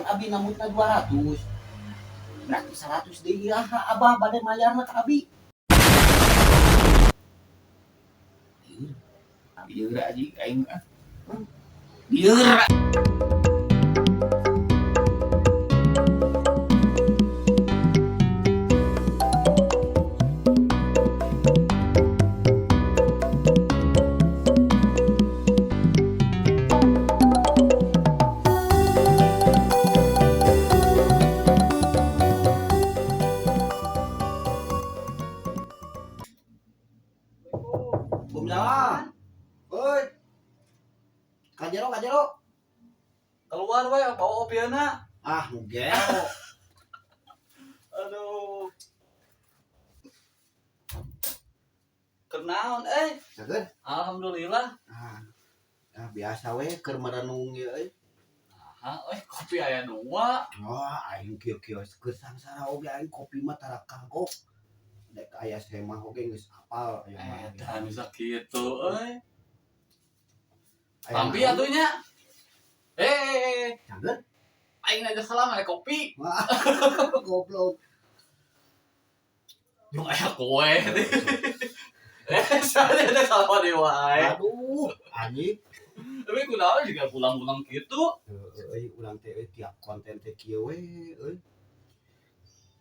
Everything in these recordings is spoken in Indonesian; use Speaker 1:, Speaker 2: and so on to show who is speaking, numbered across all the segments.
Speaker 1: abi namutna 200. Berarti 100 deui abah bade mayarna ka abi.
Speaker 2: Bieur aja aing mah. Bieur.
Speaker 1: Kumjalan. Hoi. Kajero.
Speaker 3: Keluar we bawa opiana.
Speaker 1: Ah, mugeo.
Speaker 3: Aduh. Kenaon
Speaker 1: Sageun.
Speaker 3: Alhamdulillah.
Speaker 1: Biasa we keur merenung ieu euy.
Speaker 3: Kopi aya dua.
Speaker 1: Aing kieu-kios keur sangsara oge aing kopi mah tara kagok. Dek aya semah oge geus apal aya mah.
Speaker 3: Tah bisa kitu euy.
Speaker 1: Aya
Speaker 3: Tampi
Speaker 1: naon?
Speaker 3: atunya.
Speaker 1: Sageun.
Speaker 3: Aing aja salam aya kopi.
Speaker 1: Wah, goblok.
Speaker 3: Yung aya kowe. Saya ada salam dewa wae.
Speaker 1: Aduh, anjing.
Speaker 3: Tapi kunaon juga pulang-pulang gitu.
Speaker 1: Ulang teh tiap konten teh kieu we euy.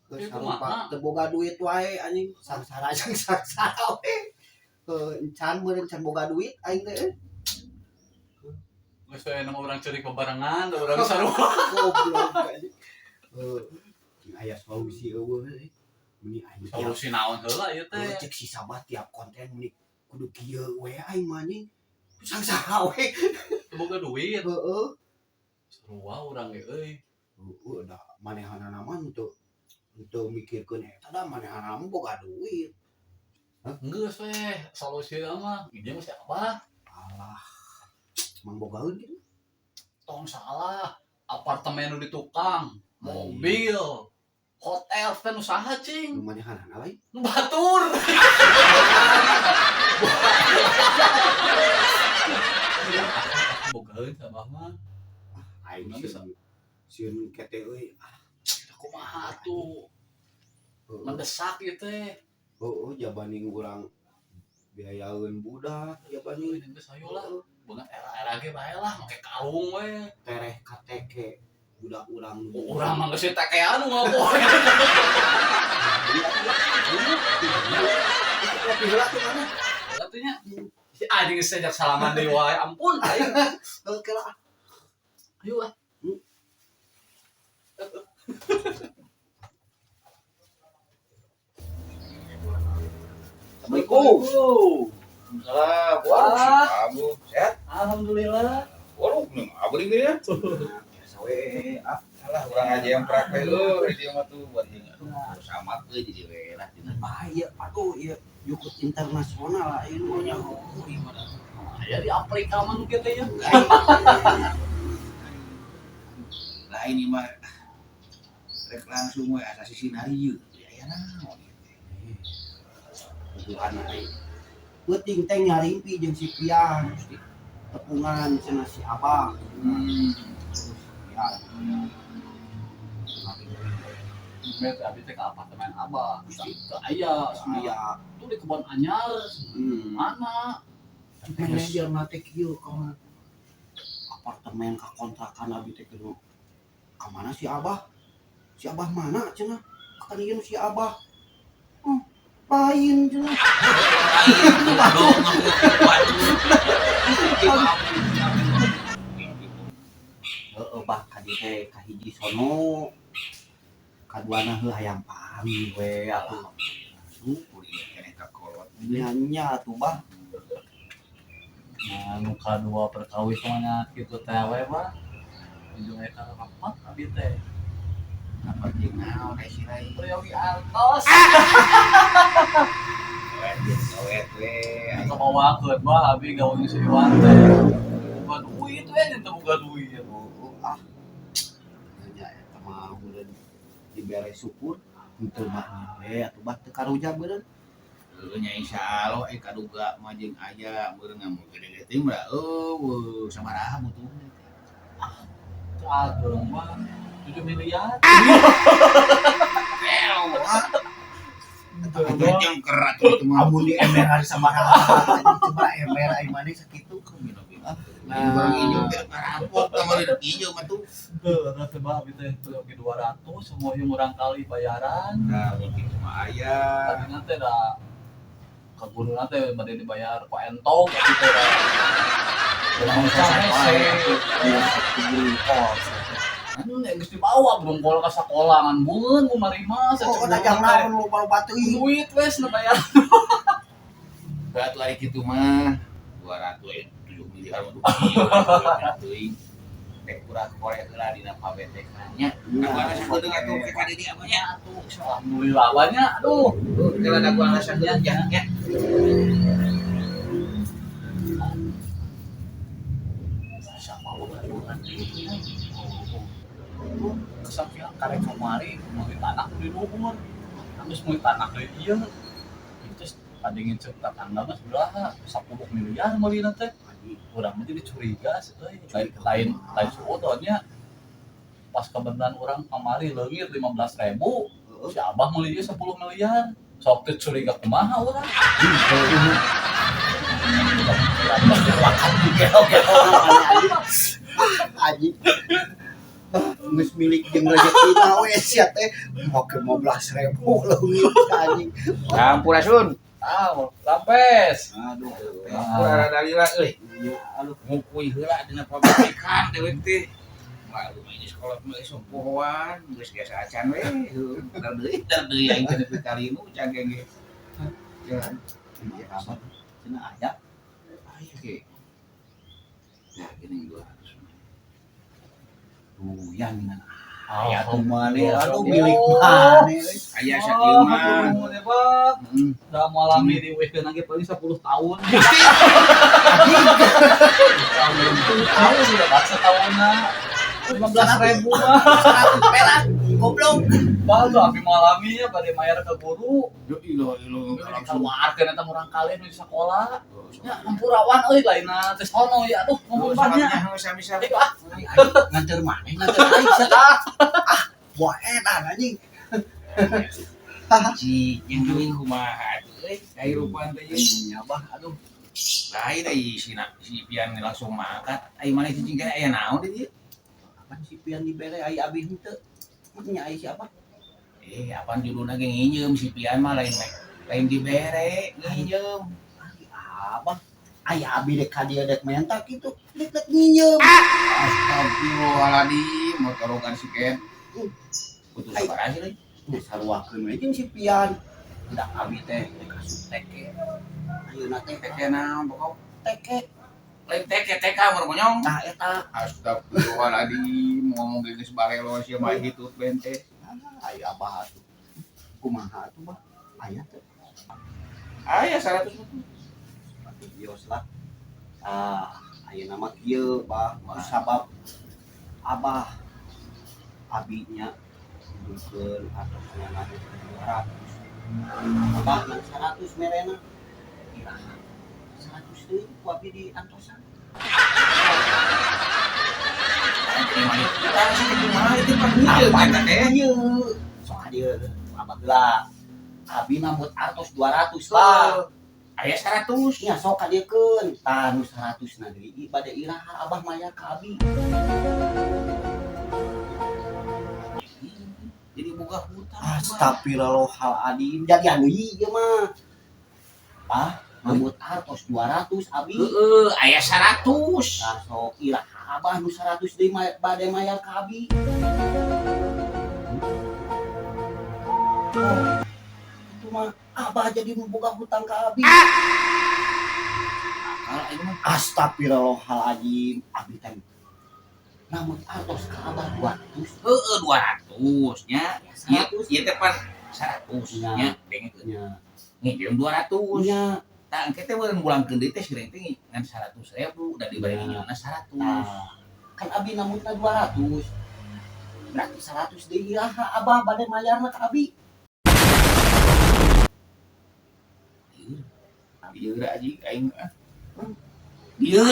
Speaker 1: Geus
Speaker 3: Itu
Speaker 1: sarupa
Speaker 3: mah.
Speaker 1: teu boga duit wae anjing, sangsara we. Encan meureun can boga duit aing teh.
Speaker 3: Geus we nama urang ceurik bebarengan, da urang sarua.
Speaker 1: Goblok anjing. Aya solusi eueuh euy. Meni aing
Speaker 3: Solusi naon heula ieu teh?
Speaker 1: cek si sabah tiap konten meni kudu kieu we aing mah anjing. Sangsara we.
Speaker 3: Boga duit.
Speaker 1: Heeh.
Speaker 3: Sarua urang ge euy.
Speaker 1: Da manehanana mah teu mikirkeun eta da manehanana mah boga duit.
Speaker 3: Geus we solusi mah ieu mah siapa?
Speaker 1: Alah. Mang bogaeun kitu.
Speaker 3: Tong salah. Apartemen nu di tukang, mobil, hotel teh nu saha cing?
Speaker 1: Nu manehanana lain.
Speaker 3: Nu batur. Bogaeun sabah mah.
Speaker 1: Aing
Speaker 3: Mana bisa?
Speaker 1: sieun kete euy.
Speaker 3: Kumaha atuh? Mendesak ieu teh.
Speaker 1: Jabaning urang biayaeun budak jabaning
Speaker 3: Geus hayu lah. Beungat era-era ge bae lah, make kalung we.
Speaker 1: tereh KTK budak urang
Speaker 3: Urang mah geus tekean nu ngapoe.
Speaker 1: Kopi heula teh mana?
Speaker 3: Atunya si anjing sejak salaman deui wae, ampun aing.
Speaker 1: Oke lah.
Speaker 3: Ayo lah.
Speaker 1: Assalamualaikum.
Speaker 2: Salam.
Speaker 3: Wah.
Speaker 2: Kamu sehat?
Speaker 3: Alhamdulillah.
Speaker 2: Waduh, belum abring dia.
Speaker 1: Biasa we.
Speaker 2: Salah urang aja yang praktek lu di mah tuh buat ingat. Sama ke jadi we lah.
Speaker 1: Bahaya, aduh ieu yukut internasional lah ieu nya.
Speaker 3: Aya di Afrika mah nu kitu ya.
Speaker 2: Lah ini mah rek langsung we asa sinarieu. Ya naon.
Speaker 1: Tujuan ai. Penting teh nyarimpi jeung si Pian. Tepungan cenah si Abah. Ya.
Speaker 3: Bet abi teh ka apartemen Abah. Ke aya aya tuh di kebon anyar. Mana?
Speaker 1: Manajer nate kieu kawan. Apartemen ka kontrakan abi teh kudu ka mana si Abah? Si Abah mana cenah? Ka ieu si Abah. Lain cenah. Bah ka dieu teh ka hiji sono. Kaduana heuh hayang pahami we atuh.
Speaker 2: Kuliah kene ka kolot.
Speaker 1: Nya atuh bah.
Speaker 3: Nah, nu kadua perkawis mah kitu teh we mah. Ujung eta rapat abi teh.
Speaker 2: Apa jeung naon si Rai?
Speaker 3: Priyogi Artos.
Speaker 2: Awet we.
Speaker 3: Kebawakeun bah abi gawe si Iwan teh. Boga duit we nya teu boga duit.
Speaker 1: Nya eta mah udah dibere syukur henteu mah we atuh bah teu karuja beureun.
Speaker 2: Nya insyaallah kaduga mah jeung aya meureun ngamun gede-gede timba. Sabaraha butuhna.
Speaker 3: Cageung mah 7 miliar.
Speaker 2: Yang kerat itu mah.
Speaker 1: Amun di ember hari sabaraha coba ember ai mane sakitu
Speaker 2: Nah, hijau kayak rapot sama lidah hijau mah tuh.
Speaker 3: Nah, coba abis teh oke 200 semua yang orang kali bayaran.
Speaker 2: Nah, mungkin cuma ayah.
Speaker 3: Tadi nanti ada ke guru nanti badai dibayar ku entong gitu ya. Udah anu nek geus dibawa brongkol ka sakola ngan beun kumari mah
Speaker 1: oh udah jangan lu baru batu
Speaker 3: duit wes nu bayar.
Speaker 2: Berat lari gitu mah 200 7 miliar mah teuing. Nek kurang korek heula dina pabetek nya. Apa sih kudu atuh ke kadi dia mah nya atuh.
Speaker 3: Alhamdulillah banyak aduh.
Speaker 2: Kalau ada gua alasan dia nya.
Speaker 3: Sama udah kesamping karek kamari mau tanah di luhur terus mau tanah dari dia terus padingin cerita tangga mas berapa 10 miliar mau nanti orang itu dicuriga lain sebetulnya pas kebenaran orang kamari leungit 15.000 si abah beli 10 miliar sok curiga kumaha orang
Speaker 1: aji geus milik jeung rezeki mah we sia teh mau ke 15.000 leungit anjing
Speaker 2: Sampurasun.
Speaker 3: lampes
Speaker 1: aduh
Speaker 2: Sampura dalila euy. Aduh ngukuy heula dina pabetekan dewek teh. Malu ini sekolah mah geus pohoan, geus biasa acan we. Dar deui aing teh nepi kali nu cage ge. Ya,
Speaker 1: ieu apa cenah aya
Speaker 2: ayo ge. Nah, gini 200.
Speaker 1: yang dengan
Speaker 3: aya
Speaker 1: tuh mane aduh
Speaker 3: Oh.
Speaker 1: milik mane
Speaker 2: Aya sakieu mah.
Speaker 3: Hebat. Udah malami di weekend lagi paling 10 tahun. Tahun sudah bahasa tahunnya 15.000 mah.
Speaker 1: 100 perak goblok
Speaker 3: Baru api malaminya pada mayar ke guru.
Speaker 2: Yo ilo langsung.
Speaker 3: Keluarkan eta orang kalian di sekolah. Ya ampurawan euy lainna teh sono ya aduh ngomong banyak.
Speaker 2: Sami-sami.
Speaker 3: Itu ah
Speaker 1: nganter maneh nganter aing sia buah edan anjing
Speaker 2: Si yang deui kumaha euy? Ai rupan teh ye.
Speaker 1: nyabah aduh
Speaker 2: Lain ai si pian langsung mangkat. Ai mana cicing kana aya naon deui?
Speaker 1: apa si pian dibere ai abi henteu nya ai siapa
Speaker 2: Apaan judulna ge nginjeum si pian mah lain dibere nginjeum.
Speaker 1: abah aya abi dek ka dieu dek mentak kitu dek nginjeum
Speaker 2: Astagfirullahaladzim, motorongan si Ken. Putus sabar aja lagi.
Speaker 1: nya saruakeun we jeung si pian udah abi teh kasut teke ayeuna teh
Speaker 2: Teke naon pokok.
Speaker 1: teke
Speaker 2: Lain teke mah monyong.
Speaker 1: tah eta
Speaker 2: Astagfirullahaladzim, ngomong geus barelo sia mah hitut bente.
Speaker 1: aya abah atuh kumaha atuh bah aya teh
Speaker 2: Aya 100 betul.
Speaker 1: bios lah ayeuna mah kieu bah sabab abah abinya bukeun atosnya ngadu 200 abah nang 100 merena iraha 100 deui ku abi di antosan
Speaker 2: Kita sih kumaha itu pan heuh eta teh.
Speaker 1: ieu soal dieu abah heula abi nambut artos 200 lah
Speaker 2: Aya 100.
Speaker 1: nya sok kadiekeun tah nu 100 na deui bade iraha abah mayar ka abi
Speaker 2: Jadi boga hutang.
Speaker 1: Astagfirullahaladzim jadi anu ieu mah ah nambut artos 200 abi
Speaker 2: Heeh, aya 100.
Speaker 1: tah sok iraha abah nu 100 deui bade mayar ka abi itu mah abah jadi boga hutang ka abi
Speaker 2: Kalau ini mah
Speaker 1: Astagfirullahaladzim abi teh namun artos ka abah 200
Speaker 2: heeh 200 nya. Ieu
Speaker 1: 100
Speaker 2: ieu teh pan 100 nya dengekeun.
Speaker 1: nya
Speaker 2: Ngijem 200.
Speaker 1: nya
Speaker 2: Tah engke teh meureun bulangkeun deui teh sireng teh ngan 100.000 da dibari nyeuna 100.
Speaker 1: nah, kan abi namutna 200 berarti 100 deui iraha abah bade mayarna ka abi
Speaker 2: Ieu aji aing. Ieu